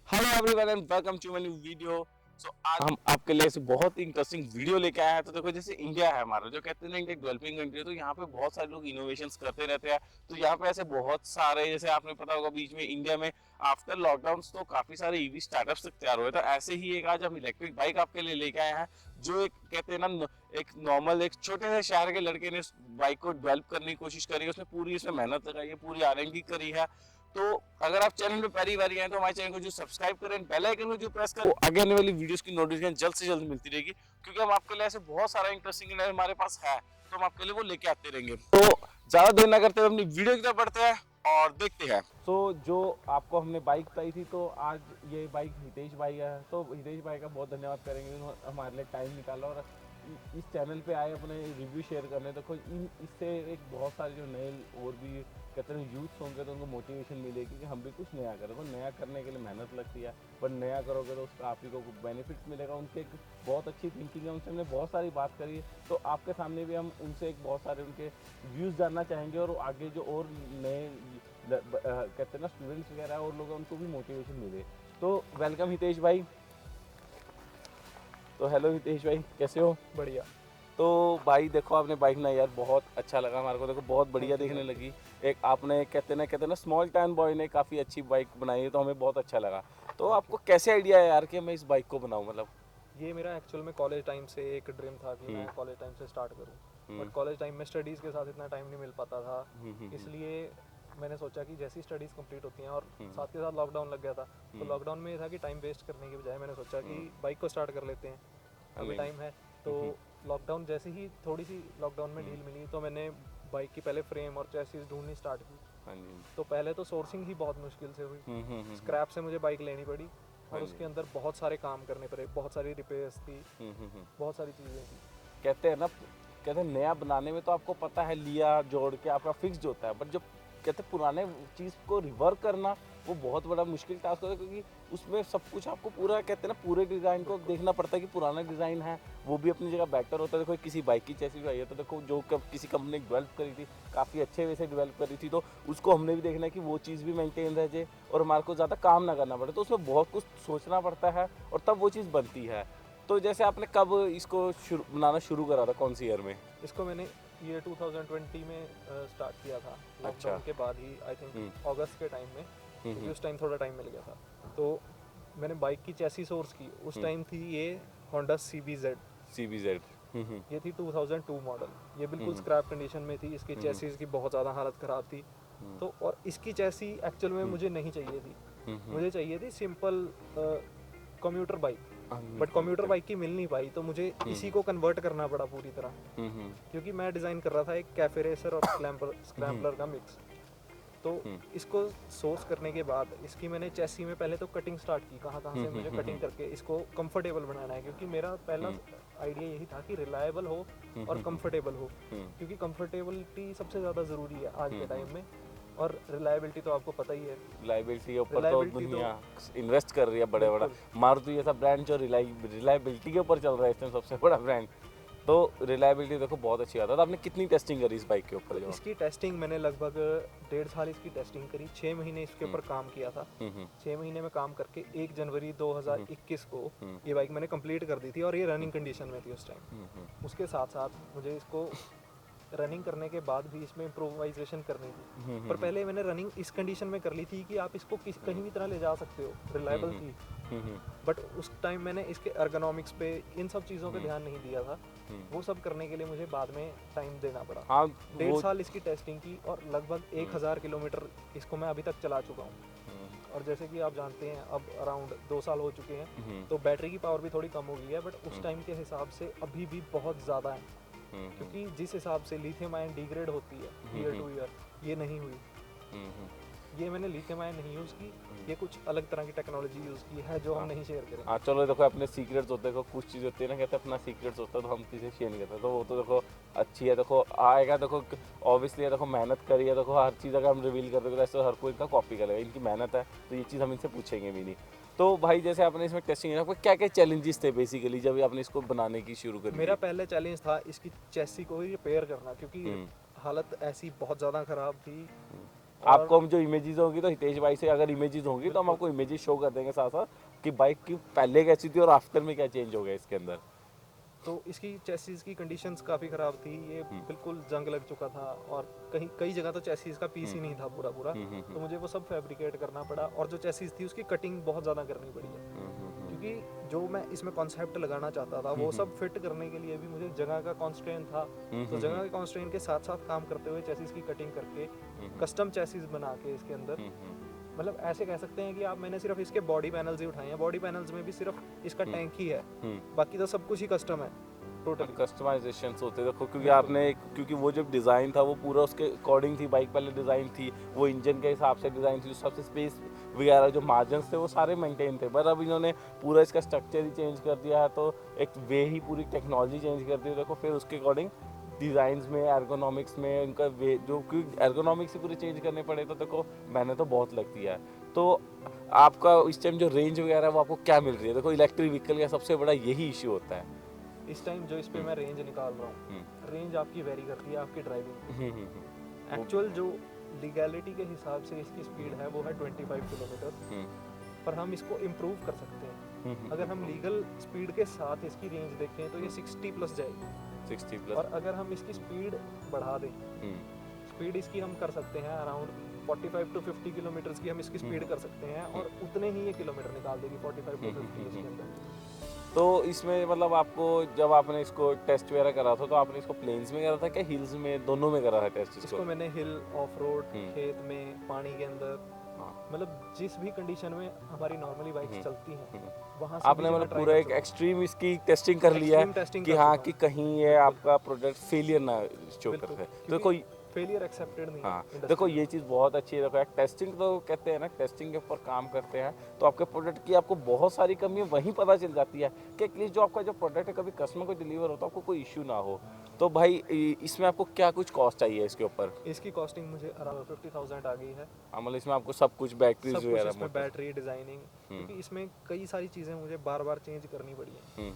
Hello everyone and welcome to my new video. So आज हम आपके लिए ऐसे बहुत ही इंटरेस्टिंग वीडियो लेके आए हैं। तो देखो, जैसे इंडिया है हमारा, जो कहते हैं ना, इंडिया एक डेवलपिंग कंट्री है, तो यहाँ पे बहुत सारे लोग इनोवेशंस करते रहते हैं। तो यहाँ पे ऐसे बहुत सारे, जैसे आपने पता होगा, बीच में इंडिया में आफ्टर लॉकडाउन तो काफी सारे ईवी स्टार्टअप्स तक तैयार हुए। तो ऐसे ही एक आज हम इलेक्ट्रिक बाइक आपके लिए लेके आए हैं, जो एक कहते हैं ना, एक नॉर्मल एक छोटे से शहर के लड़के ने इस बाइक को डेवलप करने की कोशिश करी है। उसने पूरी इसमें मेहनत लगाई है, पूरी R&D करी है। तो अगर आप चैनल पे पहली बार आए तो हमारे चैनल को जो सब्सक्राइब करें, बेल आइकन को जो प्रेस करें, आगे आने वाली वीडियोस की नोटिफिकेशन जल्द से जल्द मिलती रहेगी, क्योंकि हम आपके लिए ऐसे बहुत सारा इंटरेस्टिंग हमारे पास है, तो हम आपके लिए वो लेके आते रहेंगे। तो ज्यादा देर ना करते हुए अपनी वीडियो की तरफ बढ़ते हैं और देखते हैं। जो आपको हमने बाइक बताई थी, तो आज ये बाइक हितेश भाई है। तो हितेश भाई का बहुत धन्यवाद करेंगे, उन्होंने हमारे लिए टाइम निकाला और इस चैनल पे आए अपने रिव्यू शेयर करने। देखो, इन इससे एक बहुत सारे जो नए और भी कहते हैं यूथ होंगे, तो उनको मोटिवेशन मिलेगी कि हम भी कुछ नया करें। तो नया करने के लिए मेहनत लगती है, पर नया करोगे तो उसका आप ही को बेनिफिट्स मिलेगा। उनके एक बहुत अच्छी थिंकिंग है, उनसे हमने बहुत सारी बात करी है। तो आपके सामने भी हम उनसे एक बहुत सारे उनके व्यूज़ जानना चाहेंगे, और आगे जो और नए कहते हैं ना स्टूडेंट्स वगैरह और लोग हैं, उनको भी मोटिवेशन मिले। तो वेलकम हितेश भाई। तो हेलो हितेश भाई, कैसे हो? बढ़िया। तो भाई देखो, आपने बाइक ना यार बहुत अच्छा लगा हमारे को। देखो, बहुत बढ़िया थैंक यू देखने थैंक यू। लगी। एक आपने कहते ना स्मॉल टाउन बॉय ने काफ़ी अच्छी बाइक बनाई है, तो हमें बहुत अच्छा लगा। तो थैंक यू। आपको कैसे आइडिया है यार कि मैं इस बाइक को बनाऊं, मतलब? ये मेरा एक्चुअल में कॉलेज टाइम से एक ड्रीम था कि मैं हम्म कॉलेज टाइम से स्टार्ट करूं। हम्म बट कॉलेज टाइम में स्टडीज़ के साथ इतना टाइम नहीं मिल पाता था। हम्म। इसलिए मैंने सोचा कि जैसी स्टडीज़ कंप्लीट होती हैं, और हम्म साथ के साथ लॉकडाउन लग गया था। तो हम्म लॉकडाउन में ये था कि टाइम वेस्ट करने की बजाय मैंने सोचा कि हम्म बाइक को स्टार्ट कर लेते हैं, हाँ अभी जी। टाइम है। तो लॉकडाउन जैसे ही थोड़ी सी लॉकडाउन में ढील मिली, तो मैंने बाइक की पहले फ्रेम और चेसिस ढूंढनी स्टार्ट की। हाँ जी। तो पहले तो सोर्सिंग ही बहुत मुश्किल से हुई। हम्म। स्क्रैप से मुझे बाइक लेनी पड़ी, हाँ और जी। उसके अंदर बहुत सारे काम करने पड़े, बहुत सारी रिपेयर्स थी, हम्म। बहुत सारी चीज़ें थी। कहते हैं ना, कहते हैं नया बनाने में तो आपको पता है, लिया जोड़ के आपका फिक्स्ड होता है, बट जो कहते हैं पुराने चीज़ को रिवर्क करना, वो बहुत बड़ा मुश्किल टास्क होता है, क्योंकि उसमें सब कुछ आपको पूरा कहते हैं ना, पूरे डिज़ाइन को बिल्कुल। देखना पड़ता है कि पुराना डिज़ाइन है वो भी अपनी जगह बेटर होता है। देखो, किसी बाइक की चैसिस आई है, तो देखो जो किसी कंपनी ने डेवलप करी थी, काफ़ी अच्छे वे से डेवलप करी थी, तो उसको हमने भी देखना है कि वो चीज़ भी मेंटेन रह जाए और हमारे को ज़्यादा काम ना करना पड़े। तो उसमें बहुत कुछ सोचना पड़ता है और तब वो चीज़ बनती है। तो जैसे आपने कब इसको बनाना शुरू करा था, कौन सी ईयर में? इसको मैंने ये 2020 में स्टार्ट किया था, अच्छा। लॉकडाउन के बाद ही, आई हम्म थिंक अगस्त के टाइम में, क्योंकि हम्म उस टाइम थोड़ा टाइम मिल गया था। तो मैंने बाइक की चैसी सोर्स की, उस हम्म। टाइम थी ये होंडा CBZ। CBZ। ये थी 2002 मॉडल। ये बिल्कुल हम्म स्क्रैप कंडीशन में थी, इसकी हम्म चैसिस की बहुत ज़्यादा हालत ख़राब थी। हम्म तो और इसकी चैसी एक्चुअल में हम्म मुझे नहीं चाहिए थी। हम्म। मुझे चाहिए थी simple commuter bike. But commuter computer. Bike की मिल नहीं पाई, तो मुझे इसी को कन्वर्ट करना पड़ा पूरी तरह। हम्म क्योंकि मैं डिज़ाइन कर रहा था एक कैफे रेसर और हम्म स्क्रैम्बलर का मिक्स। तो हम्म इसको सोर्स करने के बाद इसकी मैंने चेसी में पहले तो कटिंग स्टार्ट की, कहाँ कहाँ से मुझे कटिंग करके इसको कंफर्टेबल बनाना है। क्योंकि मेरा पहला आइडिया यही था कि रिलायबल हो और कंफर्टेबल हो, क्योंकि कंफर्टेबिलिटी सबसे ज़्यादा ज़रूरी है आज के टाइम में। और रिलायबिलिटी तो आपको पता ही है। रिलायबिलिटी के ऊपर तो रिलायबिलिटी तो दुनिया इन्वेस्ट कर रही है, बड़े बड़ा। बिल्कुल। मारुति जैसा ब्रांड जो रिलायबिलिटी के ऊपर चल रहा है इस टाइम, सबसे बड़ा ब्रांड। तो रिलायबिलिटी देखो बहुत अच्छी आता है। तो आपने कितनी टेस्टिंग करी इस बाइक के ऊपर तो जो? इसकी टेस्टिंग मैंने लगभग 1.5 साल इसकी टेस्टिंग करी, 6 महीने इसके ऊपर काम किया था। हम्म 6 महीने में काम करके 1 जनवरी 2021 को हम्म ये बाइक मैंने कंप्लीट कर दी थी, और ये रनिंग कंडीशन में थी उस टाइम। उसके साथ साथ मुझे इसको रनिंग करने के बाद भी इसमें इम्प्रोवाइजेशन करनी थी। पर पहले मैंने रनिंग इस कंडीशन में कर ली थी कि आप इसको कहीं भी तरह ले जा सकते हो, रिलायबल थी। हम्म बट उस टाइम मैंने इसके अर्गोनॉमिक्स पे, इन सब चीज़ों पे ध्यान नहीं दिया था। वो सब करने के लिए मुझे बाद में टाइम देना पड़ा। हाँ। 1.5 साल इसकी टेस्टिंग की, और लगभग हम्म 1,000 किलोमीटर इसको मैं अभी तक चला चुका हूँ। और जैसे कि आप जानते हैं, अब अराउंड 2 साल हो चुके हैं, तो बैटरी की पावर भी थोड़ी कम हो गई है, बट उस टाइम के हिसाब से अभी भी बहुत ज़्यादा है। क्योंकि जिस हिसाब से लिथियम आयन डिग्रेड होती है ईयर टू ईयर, ये नहीं हुई। ये मैंने लिथियम आयन नहीं यूज़ की, ये कुछ अलग तरह की टेक्नोलॉजी यूज़ की है जो हम नहीं शेयर करेंगे। हाँ चलो, देखो अपने सीक्रेट्स होते हैं, देखो कुछ चीज़ होती है ना, कहते हैं अपना सीक्रेट्स होता है तो हम किसी शेयर नहीं करते। तो वो तो देखो अच्छी है, देखो आएगा, देखो ऑब्वियसली देखो मेहनत करी है, देखो हर चीज़ अगर हम रिवील कर देंगे तो ऐसे हर कोई इनका कॉपी करेगा, इनकी मेहनत है, तो ये चीज़ हम इनसे पूछेंगे भी नहीं। तो भाई जैसे आपने इसमें टेस्टिंग, आपको क्या क्या चैलेंजेस थे बेसिकली जब आपने इसको बनाने की शुरू करी मेरा थी? पहले चैलेंज था इसकी चेसी को ही रिपेयर करना, क्योंकि हालत ऐसी बहुत ज़्यादा ख़राब थी आपको हम जो इमेजेस होंगी तो हितेश भाई से अगर इमेजेस होंगी तो हम आपको इमेजेस शो कर देंगे साथ साथ कि बाइक की पहले कैसी थी और आफ्टर में क्या चेंज हो गया इसके अंदर। तो इसकी चेसिस की कंडीशंस काफ़ी ख़राब थी, ये बिल्कुल जंग लग चुका था और कई जगह तो चेसिस का पीस ही नहीं था पूरा पूरा, तो मुझे वो सब फैब्रिकेट करना पड़ा और जो चेसिस थी उसकी कटिंग बहुत ज़्यादा करनी पड़ी है, क्योंकि जो मैं इसमें कॉन्सेप्ट लगाना चाहता था वो सब फिट करने के लिए भी मुझे जगह का कॉन्स्ट्रेंट था। तो जगह के कॉन्स्ट्रेंट के साथ साथ काम करते हुए चेसिस की कटिंग करके कस्टम चेसिस बना के इसके अंदर, मतलब ऐसे कह सकते हैं कि आप मैंने सिर्फ इसके बॉडी पैनल्स ही उठाए हैं, बॉडी पैनल्स में भी सिर्फ इसका टैंक ही है, बाकी तो सब कुछ ही कस्टम है टोटली। कस्टमाइजेशन होते देखो, क्योंकि आपने क्योंकि वो जब डिज़ाइन था वो पूरा उसके अकॉर्डिंग थी, बाइक पहले डिज़ाइन थी वो इंजन के हिसाब से डिज़ाइन थी, सबसे स्पेस वगैरह जो मार्जिन्स थे वो सारे मेंटेन थे, पर अब इन्होंने पूरा इसका स्ट्रक्चर ही चेंज कर दिया है, तो एक वे ही पूरी टेक्नोलॉजी चेंज कर दी है देखो, फिर उसके अकॉर्डिंग डिज़ाइंस में एर्गोनॉमिक्स में उनका वे जो क्योंकि एर्गोनॉमिक्स ही पूरे चेंज करने पड़े तो देखो मेहनत तो बहुत लगती है। तो आपका इस टाइम जो रेंज वगैरह है वो आपको क्या मिल रही है? देखो इलेक्ट्रिक व्हीकल का सबसे बड़ा यही इशू होता है इस टाइम जो इस पे मैं रेंज निकाल रहा हूँ, रेंज आपकी वेरी करती है आपकी ड्राइविंग। एक्चुअल जो लीगैलिटी के हिसाब से इसकी स्पीड है वो है 25 किलोमीटर, पर हम इसको इम्प्रूव कर सकते हैं। अगर हम लीगल स्पीड के साथ इसकी रेंज देखें तो ये 60 प्लस जाएगी, 60 प्लस, और अगर हम इसकी स्पीड बढ़ा दें, स्पीड इसकी हम कर सकते हैं अराउंड 45 टू 50 किलोमीटर की हम इसकी स्पीड कर सकते हैं, और उतने ही ये किलोमीटर निकाल देगी 45 टू 50 इसके अंदर। तो इसमें मतलब आपको जब आपने इसको टेस्ट वगैरह करा था तो आपने इसको प्लेन्स में करा था क्या हिल्स में, दोनों में करा था टेस्ट इसको मैंने हिल, ऑफ रोड, खेत में, पानी के अंदर, मतलब जिस भी कंडीशन में हमारी नॉर्मली बाइक्स चलती हैं वहाँ से आपने मतलब पूरा एक एक्सट्रीम इसकी टेस्टिंग कर लिया है कि हाँ कि कहीं ये आपका प्रोडक्ट फेलियर ना शो करता है, तो कोई फेलियर एक्सेप्टेड नहीं। हाँ देखो ये चीज़ बहुत अच्छी है, देखो टेस्टिंग तो कहते हैं ना, टेस्टिंग के ऊपर काम करते हैं तो आपके प्रोडक्ट की आपको बहुत सारी कमियां वहीं पता चल जाती है कि एटलीस्ट जो आपका जो प्रोडक्ट है कभी कस्टमर को डिलीवर होता है आपको कोई इशू ना हो। तो भाई इसमें आपको क्या कुछ कॉस्ट चाहिए इसके ऊपर? इसकी कॉस्टिंग मुझे अराउंड 50,000 आ गई है। मतलब इसमें आपको सब कुछ बैटरीज वगैरह, इसमें बैटरी डिजाइनिंग, क्योंकि इसमें कई सारी चीज़ें मुझे बार बार चेंज करनी पड़ी है।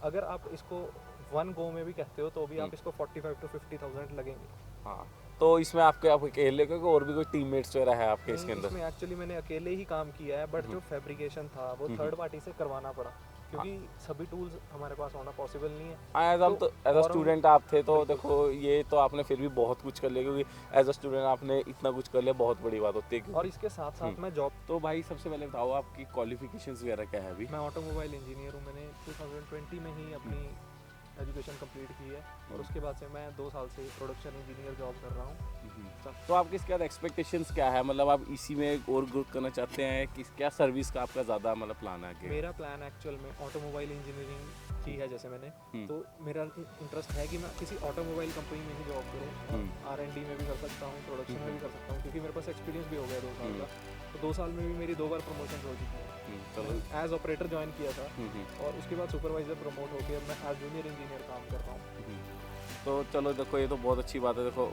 अगर आप इसको वन गो में भी कहते हो तो भी आप इसको 45 टू 50,000 लगेंगे। हाँ, तो इसमें आपके आप अकेले क्योंकि और भी कोई टीममेट्स वगैरह है आपके इसके अंदर? इसमें एक्चुअली मैंने अकेले ही काम किया है, बट जो फैब्रिकेशन था वो थर्ड पार्टी से करवाना पड़ा, क्योंकि सभी टूल्स हमारे पास होना पॉसिबल नहीं है। एज हम तो एज अ स्टूडेंट आप थे तो देखो ये तो आपने फिर भी बहुत कुछ कर लिया, क्योंकि एज अ स्टूडेंट आपने इतना कुछ कर लिया, बहुत बड़ी बात होती है। और इसके साथ साथ मैं जॉब, तो भाई सबसे पहले बताओ आपकी क्वालिफिकेशंस वगैरह क्या है अभी? मैं ऑटोमोबाइल इंजीनियर हूँ, मैंने 2020 में ही अपनी एजुकेशन कंप्लीट की है, और उसके बाद से मैं 2 साल से प्रोडक्शन इंजीनियर जॉब कर रहा हूँ। तो आपके इसके बाद एक्सपेक्टेशंस क्या है, मतलब आप इसी में और ग्रोथ करना चाहते हैं कि क्या सर्विस का आपका ज़्यादा मतलब प्लान है आगे? मेरा प्लान एक्चुअल में ऑटोमोबाइल इंजीनियरिंग की है जैसे मैंने, तो मेरा इंटरेस्ट है कि मैं किसी ऑटोमोबाइल कंपनी में ही जॉब करूँ, R&D में भी कर सकता हूँ, प्रोडक्शन में भी कर सकता हूँ, क्योंकि मेरे पास एक्सपीरियंस भी हो गया 2 साल का, तो 2 साल में भी मेरी 2 बार प्रमोशन हो चुकी है। एज ऑपरेटर ज्वाइन किया था और उसके बाद सुपरवाइजर प्रमोट होकर मैं एज जूनियर इंजीनियर काम कर रहा हूँ। तो चलो देखो ये तो बहुत अच्छी बात है देखो।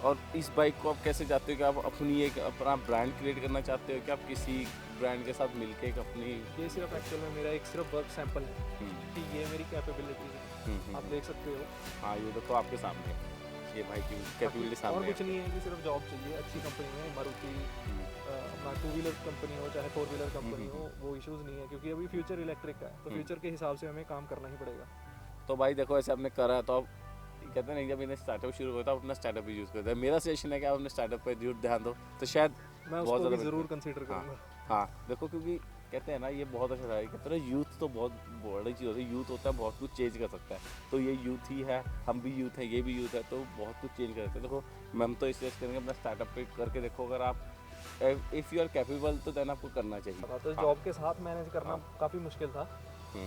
और इस बाइक को आप कैसे चाहते हो कि आप अपनी एक अपना ब्रांड क्रिएट करना चाहते हो कि आप किसी ब्रांड के साथ मिलके एक अपनी? ये सिर्फ एक्चुअल में मेरा एक सिर्फ वर्क सैंपल है कि ये मेरी कैपेबिलिटीज है, आप देख सकते हो। हाँ ये देखो आपके सामने ये भाई की कैपेबिलिटी सामने। और कुछ नहीं है कि सिर्फ जॉब चाहिए, अच्छी कंपनी में, मारुति अपना 2 व्हीलर कंपनी हो चाहे 4 व्हीलर कंपनी हो, वो इश्यूज़ नहीं है, क्योंकि अभी फ्यूचर इलेक्ट्रिक है, तो फ्यूचर के हिसाब से हमें काम करना ही पड़ेगा। तो भाई देखो ऐसे आपने करा है तो आप कहते हैं जब इन्हें स्टार्टअप शुरू होता है अपना स्टार्टअप ही यूज़ करते हैं। मेरा सजेशन है कि आप अपने स्टार्टअप पे जरूर ध्यान दो, तो शायद मैं उसको भी ज़रूर कंसीडर करूँगा। हाँ देखो क्योंकि कहते हैं ना ये बहुत अच्छा है, कहते हैं यूथ तो बहुत बड़ी चीज़ होती है, यूथ होता है बहुत कुछ चेंज कर सकता है, तो ये यूथ ही है, हम भी यूथ हैं, ये भी यूथ है, तो बहुत कुछ चेंज कर सकते हैं। देखो मैम तो इसलिए करेंगे अपना स्टार्टअप पे करके देखो, अगर आप इफ़ यू आर कैपेबल तो देन आपको करना चाहिए। तो जॉब के साथ मैनेज करना काफ़ी मुश्किल था,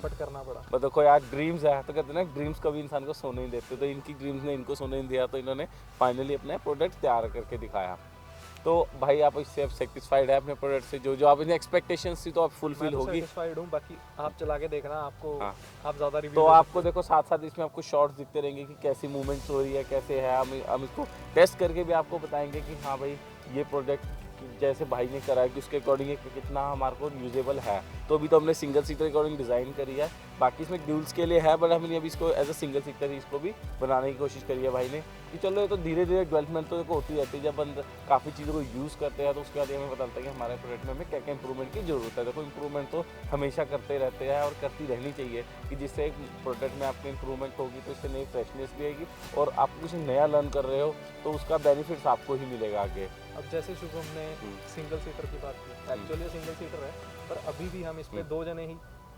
बट करना पड़ा। पर देखो यार ड्रीम्स है तो कहते हैं ना ड्रीम्स कभी इंसान को सोने नहीं देते, तो इनकी ड्रीम्स ने इनको सोने नहीं दिया, तो इन्होंने फाइनली अपने प्रोडक्ट तैयार करके दिखाया। तो भाई आप इससे अब सेटिस्फाइड है अपने प्रोडक्ट से? जो आप इतनी एक्सपेक्टेशंस थी तो आप फुलफिल होगी? सेटिस्फाइड हूँ, बाकी आप चला के देखना, आपको आप ज़्यादा रिव्यू तो आपको देखो साथ साथ इसमें आपको शॉर्ट्स दिखते रहेंगे कि कैसी मूवमेंट्स हो रही है, कैसे है, हम इसको टेस्ट करके भी आपको बताएंगे कि हाँ भाई ये प्रोडक्ट कि जैसे भाई ने करा है कि उसके अकॉर्डिंग कितना हमारे को यूजेबल है। तो अभी तो हमने सिंगल सीटर अकॉर्डिंग डिज़ाइन करी है, बाकी इसमें ड्यूल्स के लिए है, बट हमने अभी इसको एज अ सिंगल सीटर ही इसको भी बनाने की कोशिश करी है भाई ने। कि चलो ये तो धीरे धीरे डेवलपमेंट तो देखो होती रहती है, जब बंद काफ़ी चीज़ों को यूज़ करते हैं तो उसके बाद हमें पता चलता है कि हमारे प्रोडक्ट में हमें क्या क्या इंप्रूवमेंट की ज़रूरत है। देखो इंप्रूवमेंट तो हमेशा करते रहते हैं और करती रहनी चाहिए, कि जिससे एक प्रोडक्ट में आपकी इंप्रूवमेंट होगी तो इससे नई फ्रेशनेस भी आएगी और आप कुछ नया लर्न कर रहे हो तो उसका बेनिफिट्स आपको ही मिलेगा आगे। अब जैसे शुभम ने सिंगल सीटर की बात की, एक्चुअली सिंगल सीटर है पर अभी भी हम इसमें 2 जने ही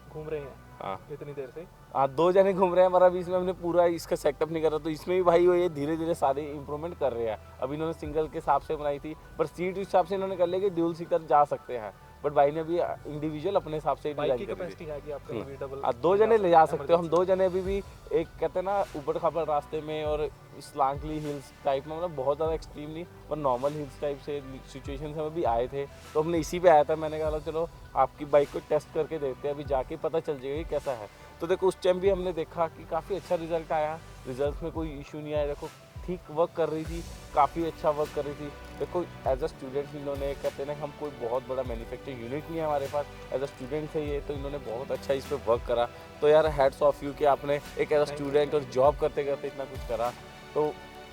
घूम रहे हैं हाँ इतनी देर से। हाँ 2 जने घूम रहे हैं, पर अभी इसमें हमने पूरा इसका सेटअप नहीं करा, तो इसमें भी भाई वो ये धीरे धीरे सारे इंप्रूवमेंट कर रहे हैं। अभी इन्होंने सिंगल के हिसाब से बनाई थी, पर सीट के हिसाब से इन्होंने कर लिया कि ड्यूल सीटर जा सकते हैं, बट भाई ने अभी इंडिविजुअल अपने हिसाब से बाइक की डिजाइन करी कैपेसिटी है कि आप कहीं भी डबल थी। 2 जने ले जा सकते हो, हम 2 जने अभी भी एक कहते हैं ना ऊबड़ खाबड़ रास्ते में और स्लांकली हिल्स टाइप में, मतलब बहुत ज़्यादा एक्सट्रीम नहीं पर नॉर्मल हिल्स टाइप से सिचुएशन में भी आए थे, तो हमने इसी पे आया था। मैंने कहा चलो आपकी बाइक को टेस्ट करके देखते हैं, अभी जाके पता चल जाएगा कि कैसा है। तो देखो उस टाइम भी हमने देखा कि काफ़ी अच्छा रिजल्ट आया, रिजल्ट में कोई इशू नहीं आया। देखो ठीक वर्क कर रही थी, काफ़ी अच्छा वर्क कर रही थी। देखो एज अ स्टूडेंट इन्होंने कहते हैं ना, हम कोई बहुत बड़ा मैन्युफैक्चरिंग यूनिट नहीं है हमारे पास, एज अ स्टूडेंट है ये, तो इन्होंने बहुत अच्छा इस पर वर्क करा। तो यार हैट्स ऑफ यू कि आपने एक एज अ स्टूडेंट और जॉब करते करते इतना कुछ करा। तो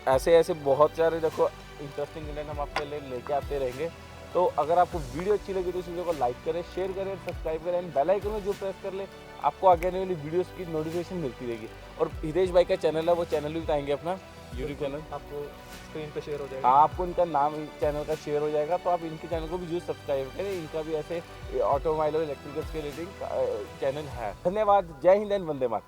ऐसे ऐसे बहुत सारे देखो इंटरेस्टिंग कंटेंट हम आपके लिए लेके आते रहेंगे। तो अगर आपको वीडियो अच्छी लगी तो इस वीडियो को लाइक करें, शेयर करें, सब्सक्राइब करें एंड बेल आइकन में जो प्रेस कर ले, आपको आगे आने वाली वीडियोस की नोटिफिकेशन मिलती रहेगी। और हितेश भाई का चैनल है, वो चैनल भी बताएंगे अपना यूट्यूब चैनल, आपको स्क्रीन पे शेयर हो जाएगा। आपको इनका नाम चैनल का शेयर हो जाएगा, तो आप इनके चैनल को भी जरूर सब्सक्राइब करें। इनका भी ऐसे ऑटोमोबाइल और इलेक्ट्रिकल्स के रिलेटेड चैनल है। धन्यवाद, जय हिंद एंड वंदे मातरम।